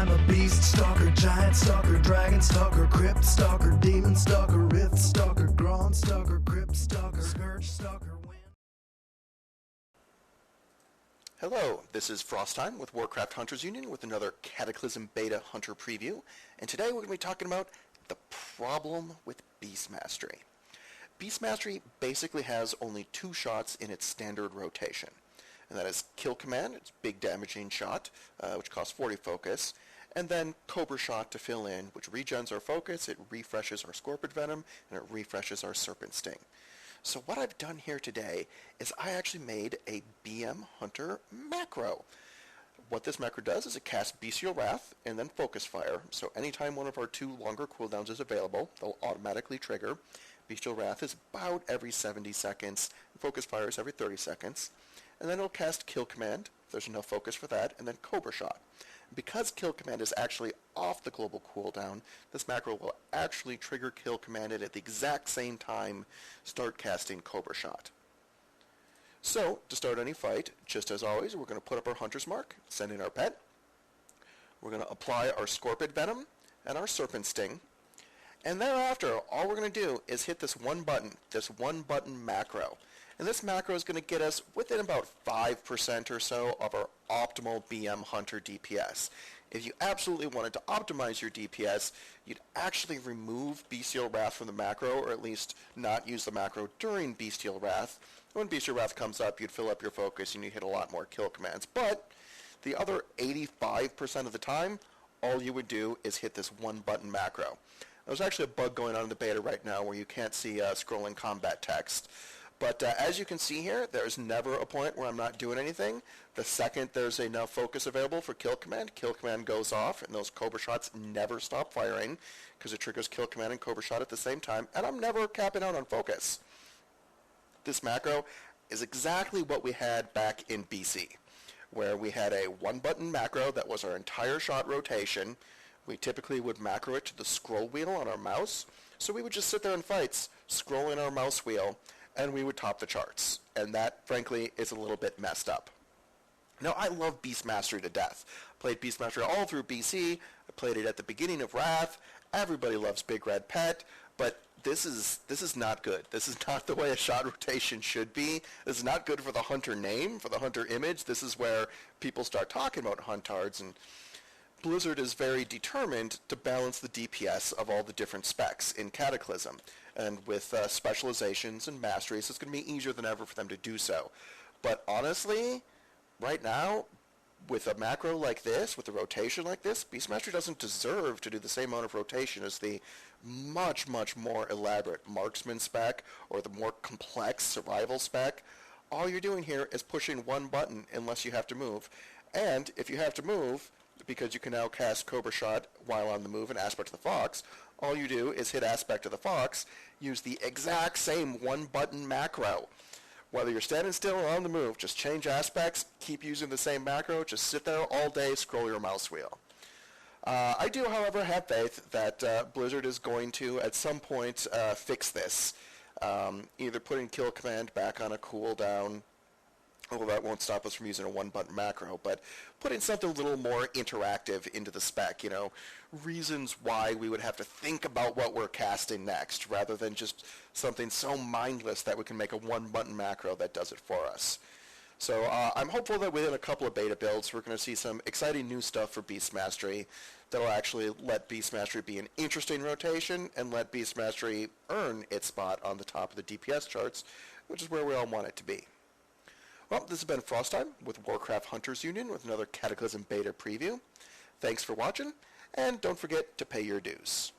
I'm a beast stalker, giant stalker, dragon stalker, crypt stalker, demon stalker, rift stalker, grown stalker, crypt stalker, scourge stalker, wind. Hello, this is Frosttime with Warcraft Hunters Union with another Cataclysm Beta Hunter preview, and today we're going to be talking about the problem with Beast Mastery. Beast Mastery basically has only two shots in its standard rotation, and that is Kill Command, its big damaging shot, which costs 40 focus, and then Cobra Shot to fill in, which regens our focus, it refreshes our Scorpion Venom, and it refreshes our Serpent Sting. So what I've done here today is I actually made a BM Hunter macro. What this macro does is it casts Bestial Wrath and then Focus Fire. So anytime one of our two longer cooldowns is available, they'll automatically trigger. Bestial Wrath is about every 70 seconds, and Focus Fire is every 30 seconds. And then it'll cast Kill Command, if there's enough focus for that, and then Cobra Shot. Because Kill Command is actually off the global cooldown, this macro will actually trigger Kill Command and at the exact same time start casting Cobra Shot. So, to start any fight, just as always, we're going to put up our Hunter's Mark, send in our pet. We're going to apply our Scorpion Venom and our Serpent Sting. And thereafter, all we're going to do is hit this one button macro. And this macro is going to get us within about 5% or so of our optimal BM Hunter DPS. If you absolutely wanted to optimize your DPS, you'd actually remove Bestial Wrath from the macro, or at least not use the macro during Bestial Wrath. When Bestial Wrath comes up, you'd fill up your focus and you'd hit a lot more kill commands. But the other 85% of the time, all you would do is hit this one button macro. There's actually a bug going on in the beta right now where you can't see scrolling combat text. But as you can see here, there's never a point where I'm not doing anything. The second there's enough focus available for Kill Command goes off, and those Cobra Shots never stop firing because it triggers Kill Command and Cobra Shot at the same time, and I'm never capping out on focus. This macro is exactly what we had back in BC, where we had a one-button macro that was our entire shot rotation. We typically would macro it to the scroll wheel on our mouse, so we would just sit there in fights, scrolling our mouse wheel, and we would top the charts. And that, frankly, is a little bit messed up. Now, I love Beast Mastery to death. Played Beast Mastery all through BC. I played it at the beginning of Wrath. Everybody loves Big Red Pet, but this is not good. This is not the way a shot rotation should be. This is not good for the Hunter name, for the Hunter image. This is where people start talking about Huntards, and Blizzard is very determined to balance the DPS of all the different specs in Cataclysm. And with specializations and masteries, it's going to be easier than ever for them to do so. But honestly, right now, with a macro like this, with a rotation like this, Beast Mastery doesn't deserve to do the same amount of rotation as the much, much more elaborate Marksman spec or the more complex Survival spec. All you're doing here is pushing one button unless you have to move. And if you have to move, because you can now cast Cobra Shot while on the move and Aspect of the Fox, all you do is hit Aspect of the Fox, use the exact same one-button macro. Whether you're standing still or on the move, just change aspects, keep using the same macro, just sit there all day, scroll your mouse wheel. I do, however, have faith that Blizzard is going to, at some point, fix this. Either putting Kill Command back on a cooldown, although that won't stop us from using a one-button macro, but putting something a little more interactive into the spec, reasons why we would have to think about what we're casting next, rather than just something so mindless that we can make a one-button macro that does it for us. So I'm hopeful that within a couple of beta builds, we're going to see some exciting new stuff for Beast Mastery that will actually let Beast Mastery be an interesting rotation and let Beast Mastery earn its spot on the top of the DPS charts, which is where we all want it to be. Well, this has been Frosttime with Warcraft Hunters Union with another Cataclysm Beta preview. Thanks for watching, and don't forget to pay your dues.